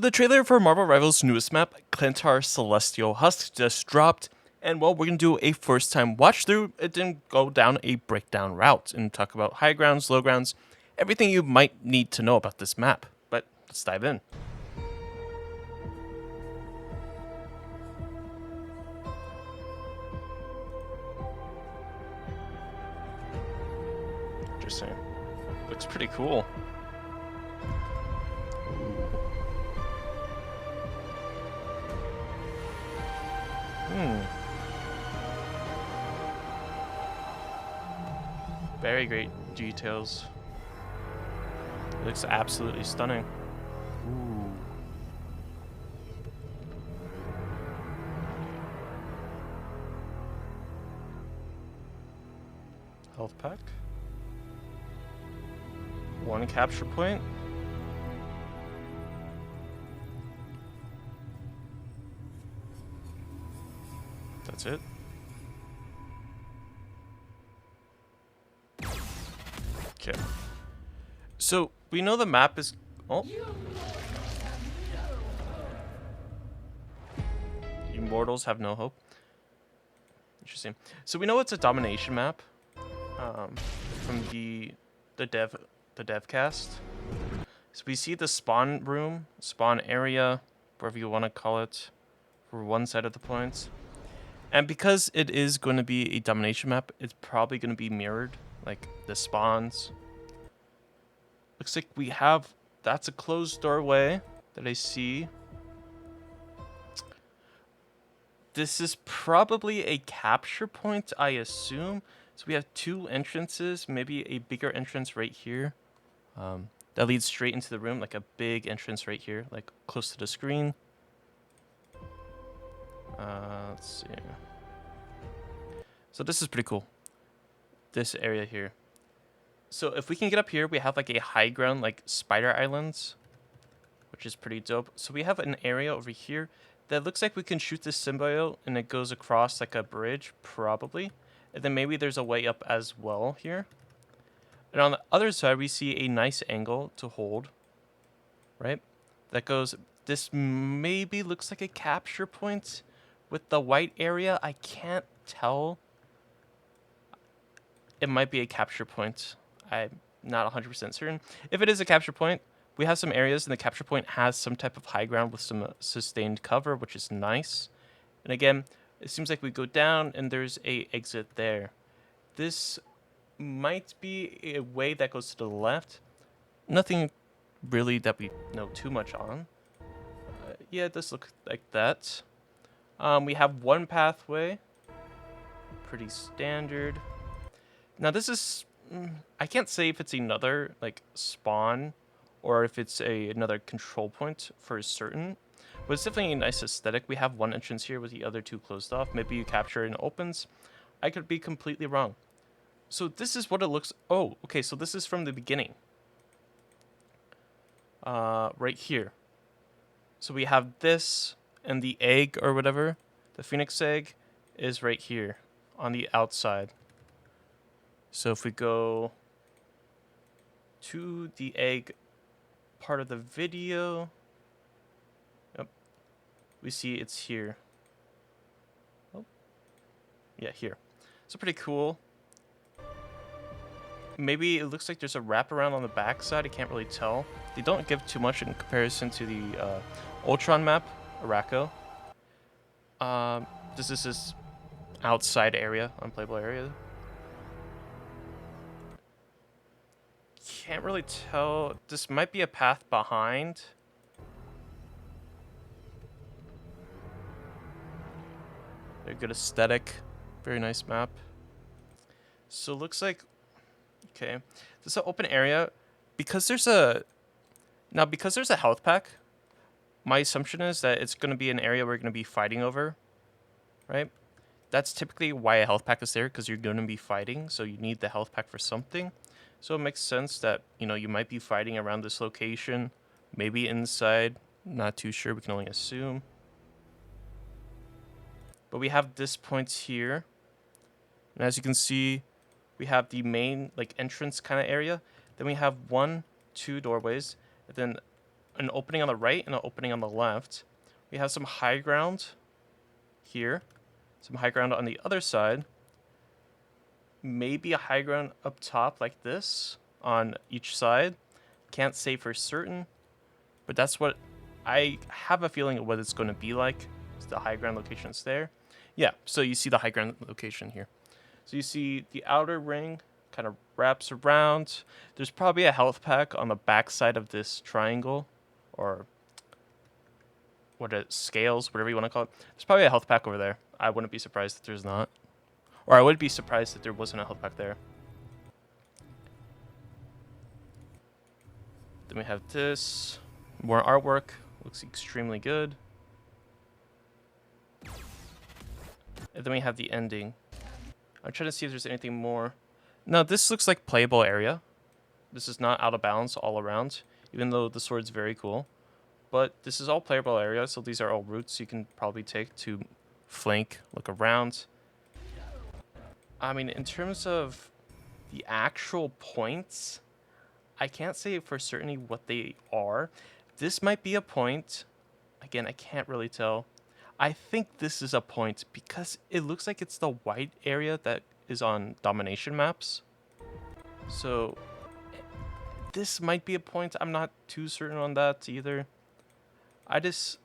The trailer for Marvel Rivals' newest map, Clintar Celestial Husk, just dropped, and well, we're gonna do a first-time watch-through. It didn't go down a breakdown route and talk about high grounds, low grounds, everything you might need to know about this map. But let's dive in. Interesting. Looks pretty cool. Very great details. It looks absolutely stunning. Ooh. Health pack. One capture point. That's it. Okay. So we know the map is. Oh. Immortals have no hope. Interesting. So we know it's a domination map, from the dev cast. So we see the spawn room, spawn area, whatever you want to call it, for one side of the points. And because it is going to be a domination map, it's probably going to be mirrored, like the spawns. Looks like we have, that's a closed doorway that I see. This is probably a capture point, I assume. So we have two entrances, maybe a bigger entrance right here. That leads straight into the room, like a big entrance right here, like close to the screen. Let's see. So this is pretty cool. This area here. So if we can get up here, we have like a high ground, like spider islands, which is pretty dope. So we have an area over here that looks like we can shoot this symbiote and it goes across like a bridge, probably. And then maybe there's a way up as well here. And on the other side, we see a nice angle to hold, right? That goes, this maybe looks like a capture point with the white area. I can't tell. It might be a capture point. I'm not 100% certain. If it is a capture point, we have some areas and the capture point has some type of high ground with some sustained cover, which is nice. And again, it seems like we go down and there's a exit there. This might be a way that goes to the left. Nothing really that we know too much on. Yeah, it does look like that. We have one pathway. Pretty standard. Now this is, I can't say if it's another like spawn or if it's another control point for certain, but it's definitely a nice aesthetic. We have one entrance here with the other two closed off. Maybe you capture it and it opens. I could be completely wrong. So this is what it looks. Oh, okay. So this is from the beginning. Right here. So we have this and the egg or whatever. The phoenix egg is right here on the outside. So if we go to the egg part of the video, yep, we see it's here. Oh, yeah, here. So pretty cool. Maybe it looks like there's a wraparound on the back side. I can't really tell. They don't give too much in comparison to the Ultron map, Araco. This is this outside area, unplayable area. Can't really tell. This might be a path behind. Very good aesthetic. Very nice map. So it looks like, okay, this is an open area. Because there's a health pack, my assumption is that it's going to be an area we're going to be fighting over, right? That's typically why a health pack is there, because you're going to be fighting, so you need the health pack for something. So it makes sense that, you know, you might be fighting around this location, maybe inside, not too sure, we can only assume. But we have this point here, and as you can see, we have the main like entrance kind of area. Then we have 1, 2 doorways, and then an opening on the right and an opening on the left. We have some high ground here, some high ground on the other side. Maybe a high ground up top like this on each side. Can't say for certain, but that's what I have a feeling of what it's going to be like. The high ground location's there. Yeah, so you see the high ground location here. So you see the outer ring kind of wraps around. There's probably a health pack on the back side of this triangle, or what it scales, whatever you want to call it. There's probably a health pack over there. I wouldn't be surprised if there's not. Or I would be surprised if there wasn't a health pack there. Then we have this. More artwork. Looks extremely good. And then we have the ending. I'm trying to see if there's anything more. No, this looks like playable area. This is not out of bounds all around, even though the sword's very cool. But this is all playable area, so these are all routes you can probably take to flank, look around. I mean, in terms of the actual points, I can't say for certainty what they are. This might be a point. Again, I can't really tell. I think this is a point because it looks like it's the white area that is on domination maps. So this might be a point. I'm not too certain on that either. It's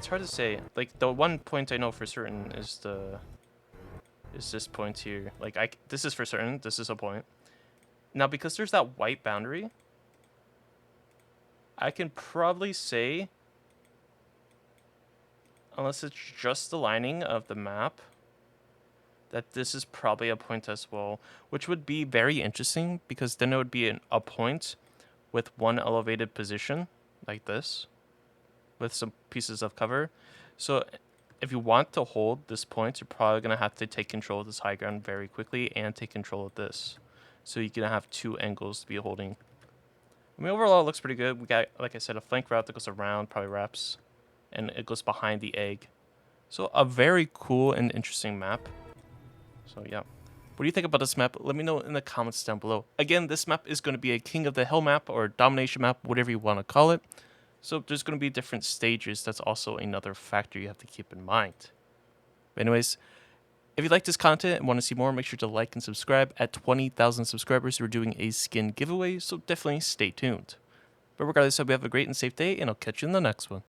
hard to say. Like, the one point I know for certain is this point here. Like, this is for certain. This is a point. Now, because there's that white boundary, I can probably say, unless it's just the lining of the map, that this is probably a point as well, which would be very interesting because then it would be a point with one elevated position like this with some pieces of cover. So if you want to hold this point, you're probably going to have to take control of this high ground very quickly and take control of this. So you're going to have two angles to be holding. I mean, overall, it looks pretty good. We got, like I said, a flank route that goes around, probably wraps, and it goes behind the egg. So a very cool and interesting map. So yeah. What do you think about this map? Let me know in the comments down below. Again, this map is going to be a King of the Hill map or domination map, whatever you want to call it. So there's going to be different stages. That's also another factor you have to keep in mind. But anyways, if you like this content and want to see more, make sure to like and subscribe. At 20,000 subscribers, we're doing a skin giveaway, so definitely stay tuned. But regardless, I hope you have a great and safe day, and I'll catch you in the next one.